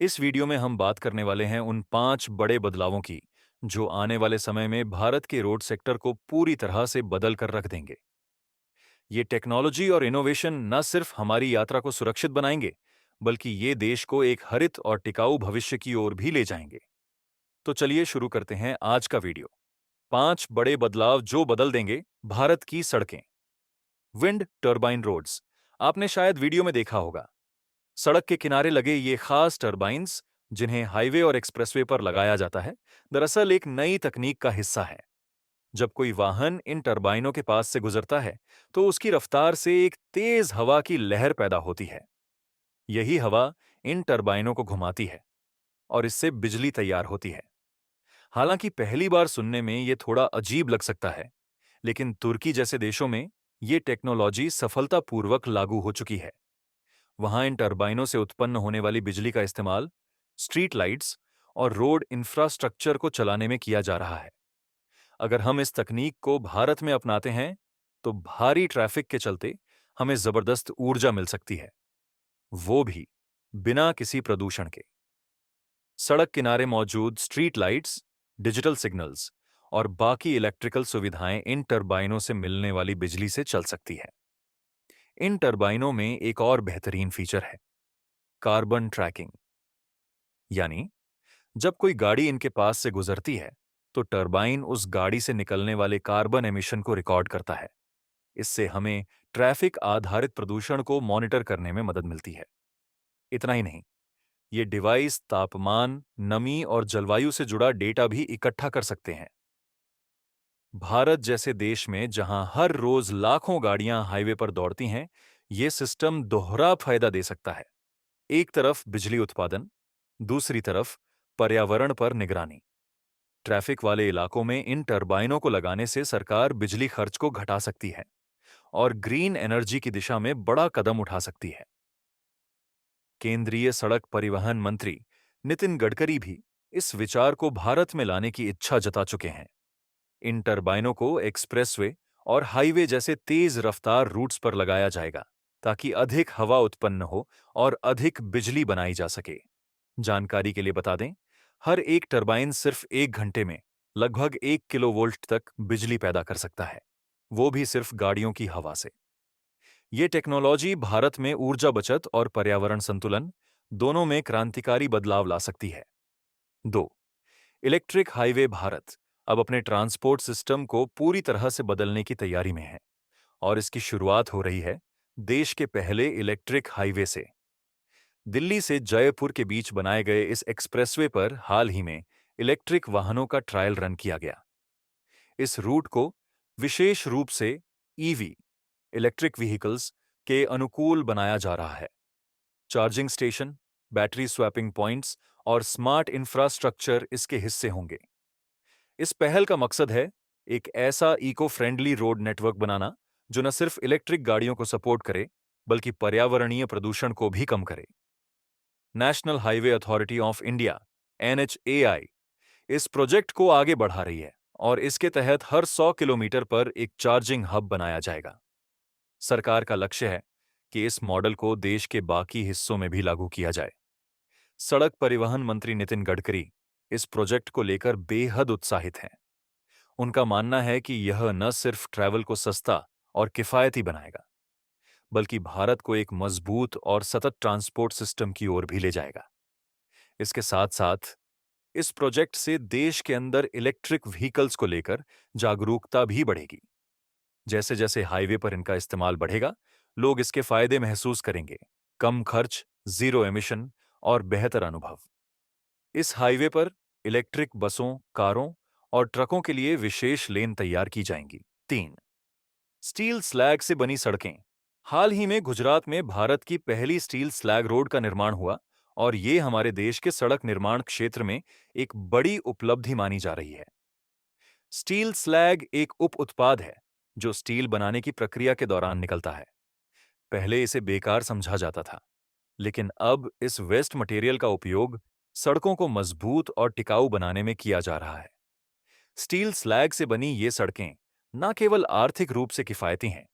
इस वीडियो में हम बात करने वाले हैं उन 5 बड़े बदलावों की जो आने वाले समय में भारत के रोड सेक्टर को पूरी तरह से बदल कर रख देंगे। ये टेक्नोलॉजी और इनोवेशन न सिर्फ हमारी यात्रा को सुरक्षित बनाएंगे, बल्कि ये देश को एक हरित और टिकाऊ भविष्य की ओर भी ले जाएंगे। तो चलिए शुरू करते हैं आज का वीडियो। 5 बड़े बदलाव जो बदल देंगे भारत की सड़कें। Wind turbine roads. आपने शायद वीडियो में देखा होगा। सड़क के किनारे लगे ये खास टर्बाइन्स, जिन्हें हाईवे और एक्सप्रेसवे पर लगाया जाता है, दरअसल एक नई तकनीक का हिस्सा है। जब कोई वाहन इन टर्बाइनों के पास से गुजरता है, तो उसकी रफ्तार से एक तेज हवा की लहर पैदा होती है। यही हवा इन टर्बाइनों को घुमाती है और इससे बिजली तैयार होती है। हालांकि पहली बार सुनने में ये थोड़ा अजीब लग सकता है, लेकिन तुर्की जैसे देशों में ये टेक्नोलॉजी सफलतापूर्वक लागू हो चुकी है। वहां इन टर्बाइनों से उत्पन्न होने वाली बिजली का इस्तेमाल स्ट्रीट लाइट्स और रोड इंफ्रास्ट्रक्चर को चलाने में किया जा रहा है। अगर हम इस तकनीक को भारत में अपनाते हैं, तो भारी ट्रैफिक के चलते हमें जबरदस्त ऊर्जा मिल सकती है, वो भी बिना किसी प्रदूषण के। सड़क किनारे मौजूद स्ट्रीट लाइट्स, डिजिटल सिग्नल्स और बाकी इलेक्ट्रिकल सुविधाएं इन टर्बाइनों से मिलने वाली बिजली से चल सकती है। इन टर्बाइनों में एक और बेहतरीन फीचर है, कार्बन ट्रैकिंग। यानी जब कोई गाड़ी इनके पास से गुजरती है, तो टरबाइन उस गाड़ी से निकलने वाले कार्बन एमिशन को रिकॉर्ड करता है। इससे हमें ट्रैफिक आधारित प्रदूषण को मॉनिटर करने में मदद मिलती है। इतना ही नहीं, ये डिवाइस तापमान, नमी और जलवायु से जुड़ा डेटा भी इकट्ठा कर सकते हैं। भारत जैसे देश में जहां हर रोज लाखों गाड़ियां हाईवे पर दौड़ती हैं, ये सिस्टम दोहरा फायदा दे सकता है। एक तरफ बिजली उत्पादन, दूसरी तरफ पर्यावरण पर निगरानी। ट्रैफिक वाले इलाकों में इन टरबाइनों को लगाने से सरकार बिजली खर्च को घटा सकती है और ग्रीन एनर्जी की दिशा में बड़ा कदम उठा सकती है। केंद्रीय सड़क परिवहन मंत्री नितिन गडकरी भी इस विचार को भारत में लाने की इच्छा जता चुके हैं। इन टरबाइनों को एक्सप्रेसवे और हाईवे जैसे तेज रफ्तार रूट्स पर लगाया जाएगा, ताकि अधिक हवा उत्पन्न हो और अधिक बिजली बनाई जा सके। जानकारी के लिए बता दें, हर एक टरबाइन सिर्फ 1 घंटे में लगभग 1 किलोवोल्ट तक बिजली पैदा कर सकता है, वो भी सिर्फ गाड़ियों की हवा से। ये टेक्नोलॉजी भारत में ऊर्जा बचत और पर्यावरण संतुलन दोनों में क्रांतिकारी बदलाव ला सकती है। 2. Electric highway. भारत अब अपने ट्रांसपोर्ट सिस्टम को पूरी तरह से बदलने की तैयारी में है और इसकी शुरुआत हो रही है देश के पहले इलेक्ट्रिक हाईवे से। दिल्ली से जयपुर के बीच बनाए गए इस एक्सप्रेसवे पर हाल ही में इलेक्ट्रिक वाहनों का ट्रायल रन किया गया। इस रूट को विशेष रूप से ईवी इलेक्ट्रिक व्हीकल्स के अनुकूल बनाया जा रहा है। Charging station, battery swapping points और स्मार्ट इंफ्रास्ट्रक्चर इसके हिस्से होंगे। इस पहल का मकसद है एक ऐसा इको फ्रेंडली रोड नेटवर्क बनाना जो न सिर्फ इलेक्ट्रिक गाड़ियों को सपोर्ट करे, बल्कि पर्यावरणीय प्रदूषण को भी कम करे। National highway authority of India (NHAI) इस प्रोजेक्ट को आगे बढ़ा रही है और इसके तहत हर 100 किलोमीटर पर एक चार्जिंग हब बनाया जाएगा। सरकार का लक्ष्य है कि इस मॉडल को देश के बाकी हिस्सों में भी लागू किया जाए। सड़क परिवहन मंत्री नितिन गडकरी इस प्रोजेक्ट को लेकर बेहद उत्साहित हैं। उनका मानना है कि यह न सिर्फ ट्रैवल को सस्ता और किफायती बनाएगा, बल्कि भारत को एक मजबूत और सतत ट्रांसपोर्ट सिस्टम की ओर भी ले जाएगा। इसके साथ साथ इस प्रोजेक्ट से देश के अंदर इलेक्ट्रिक व्हीकल्स को लेकर जागरूकता भी बढ़ेगी। जैसे जैसे हाईवे पर इनका इस्तेमाल बढ़ेगा, लोग इसके फायदे महसूस करेंगे। कम खर्च, जीरो एमिशन और बेहतर अनुभव। इस हाईवे पर इलेक्ट्रिक बसों, कारों और ट्रकों के लिए विशेष लेन तैयार की जाएंगी। 3. स्टील स्लैग से बनी सड़कें। हाल ही में गुजरात में भारत की पहली स्टील स्लैग रोड का निर्माण हुआ और ये हमारे देश के सड़क निर्माण क्षेत्र में एक बड़ी उपलब्धि मानी जा रही है। स्टील स्लैग एक उप उत्पाद है जो स्टील बनाने की प्रक्रिया के दौरान निकलता है। पहले इसे बेकार समझा जाता था, लेकिन अब इस वेस्ट मटेरियल का उपयोग सड़कों को मजबूत और टिकाऊ बनाने में किया जा रहा है। स्टील स्लैग से बनी ये सड़कें न केवल आर्थिक रूप से किफायती हैं,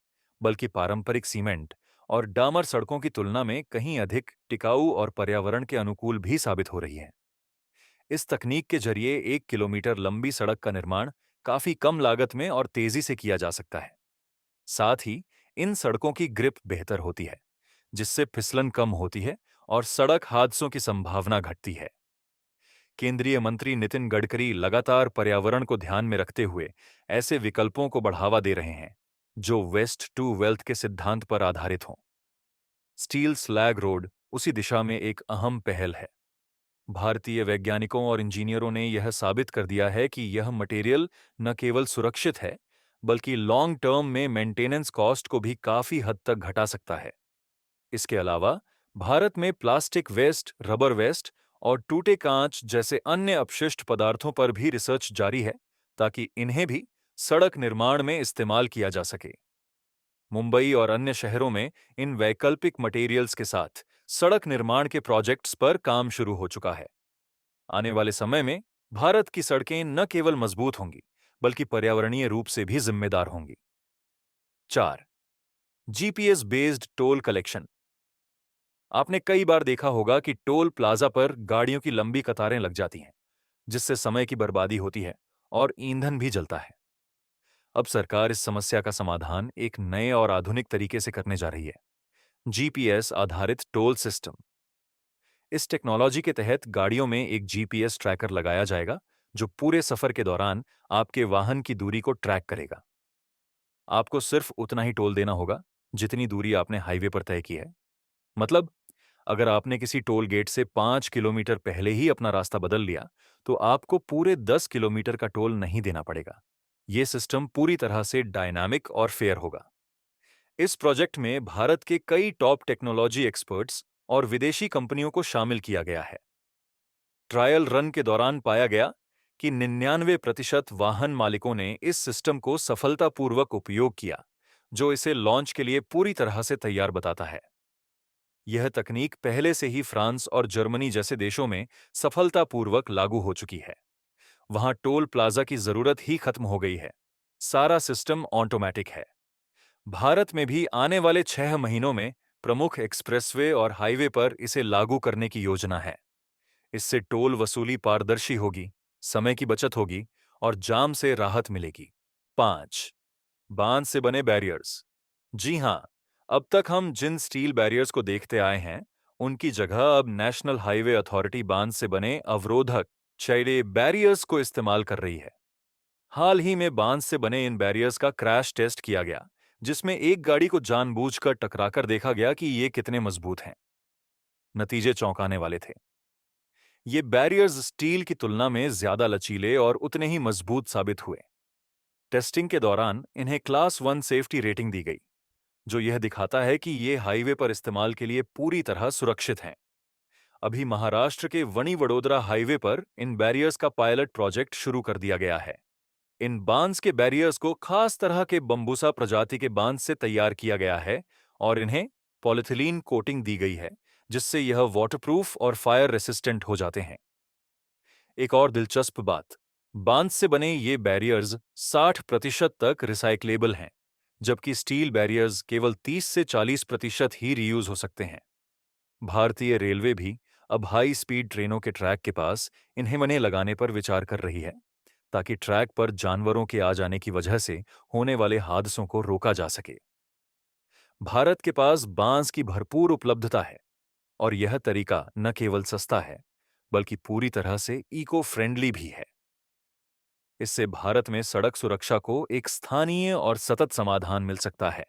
बल्कि पारंपरिक सीमेंट और डामर सड़कों की तुलना में कहीं अधिक टिकाऊ और पर्यावरण के अनुकूल भी साबित हो रही हैं। इस तकनीक के जरिए 1 किलोमीटर लंबी सड़क का निर्माण काफी कम लागत में और तेजी से किया जा सकता है। साथ ही इन सड़कों की ग्रिप बेहतर होती है, जिससे फिसलन कम होती है और सड़क हादसों की संभावना घटती है। केंद्रीय मंत्री नितिन गडकरी लगातार पर्यावरण को ध्यान में रखते हुए ऐसे विकल्पों को बढ़ावा दे रहे हैं, जो वेस्ट टू वेल्थ के सिद्धांत पर आधारित हों। स्टील स्लैग रोड उसी दिशा में एक अहम पहल है। भारतीय वैज्ञानिकों और इंजीनियरों ने यह साबित कर दिया है कि यह मटेरियल न केवल सुरक्षित है, बल्कि लॉन्ग टर्म में मेंटेनेंस कॉस्ट को भी काफी हद तक घटा सकता है। इसके अलावा भारत में प्लास्टिक वेस्ट, रबर वेस्ट और टूटे कांच जैसे अन्य अपशिष्ट पदार्थों पर भी रिसर्च जारी है, ताकि इन्हें भी सड़क निर्माण में इस्तेमाल किया जा सके। मुंबई और अन्य शहरों में इन वैकल्पिक मटेरियल्स के साथ सड़क निर्माण के प्रोजेक्ट्स पर काम शुरू हो चुका है। आने वाले समय में भारत की सड़कें न केवल मजबूत होंगी, बल्कि पर्यावरणीय रूप से भी जिम्मेदार होंगी। 4. GPS based toll collection. आपने कई बार देखा होगा कि टोल प्लाजा पर गाड़ियों की लंबी कतारें लग जाती हैं, जिससे समय की बर्बादी होती है और ईंधन भी जलता है। अब सरकार इस समस्या का समाधान एक नए और आधुनिक तरीके से करने जा रही है, जीपीएस आधारित टोल सिस्टम। इस टेक्नोलॉजी के तहत गाड़ियों में एक जीपीएस ट्रैकर लगाया जाएगा, जो पूरे सफर के दौरान आपके वाहन की दूरी को ट्रैक करेगा। आपको सिर्फ उतना ही टोल देना होगा जितनी दूरी आपने हाईवे पर तय की है। मतलब, अगर आपने किसी टोल गेट से 5 किलोमीटर पहले ही अपना रास्ता बदल लिया, तो आपको पूरे 10 किलोमीटर का टोल नहीं देना पड़ेगा। ये सिस्टम पूरी तरह से डायनामिक और फेयर होगा। इस प्रोजेक्ट में भारत के कई टॉप टेक्नोलॉजी एक्सपर्ट्स और विदेशी कंपनियों को शामिल किया गया है। ट्रायल रन के दौरान पाया गया कि 99% वाहन मालिकों ने इस सिस्टम को सफलतापूर्वक उपयोग किया, जो इसे लॉन्च के लिए पूरी तरह से तैयार बताता है। यह तकनीक पहले से ही फ्रांस और जर्मनी जैसे देशों में सफलतापूर्वक लागू हो चुकी है। वहां टोल प्लाजा की जरूरत ही खत्म हो गई है। सारा सिस्टम ऑटोमेटिक है। भारत में भी आने वाले 6 महीनों में प्रमुख एक्सप्रेसवे और हाईवे पर इसे लागू करने की योजना है। इससे टोल वसूली पारदर्शी होगी, समय की बचत होगी और जाम से राहत मिलेगी। 5. बांस से बने बैरियर्स। जी हां, अब तक हम जिन स्टील बैरियर्स को देखते आए हैं, उनकी जगह अब नेशनल हाईवे अथॉरिटी बांस से बने अवरोधक चैले बैरियर्स को इस्तेमाल कर रही है। हाल ही में बांस से बने इन बैरियर्स का क्रैश टेस्ट किया गया, जिसमें एक गाड़ी को जानबूझकर टकराकर देखा गया कि ये कितने मजबूत हैं। नतीजे चौंकाने वाले थे। ये बैरियर्स स्टील की तुलना में ज्यादा लचीले और उतने ही मजबूत साबित हुए। टेस्टिंग के दौरान इन्हें क्लास 1 सेफ्टी रेटिंग दी गई, जो यह दिखाता है कि ये हाईवे पर इस्तेमाल के लिए पूरी तरह सुरक्षित हैं। अभी महाराष्ट्र के वणी वडोदरा हाईवे पर इन बैरियर्स का पायलट प्रोजेक्ट शुरू कर दिया गया है। इन बांस के बैरियर्स को खास तरह के बम्बूसा प्रजाति के बांस से तैयार किया गया है और इन्हें पॉलिथिलीन कोटिंग दी गई है, जिससे यह वाटरप्रूफ और फायर रेसिस्टेंट हो जाते हैं। एक और दिलचस्प बात, बांस से बने ये बैरियर्स 60% तक रिसाइक्लेबल हैं, जबकि स्टील बैरियर्स केवल 30 से 40% ही रीयूज हो सकते हैं। भारतीय रेलवे भी अब हाई स्पीड ट्रेनों के ट्रैक के पास इन्हें लगाने पर विचार कर रही है, ताकि ट्रैक पर जानवरों के आ जाने की वजह से होने वाले हादसों को रोका जा सके। भारत के पास बांस की भरपूर उपलब्धता है और यह तरीका न केवल सस्ता है, बल्कि पूरी तरह से इको फ्रेंडली भी है। इससे भारत में सड़क सुरक्षा को एक स्थानीय और सतत समाधान मिल सकता है।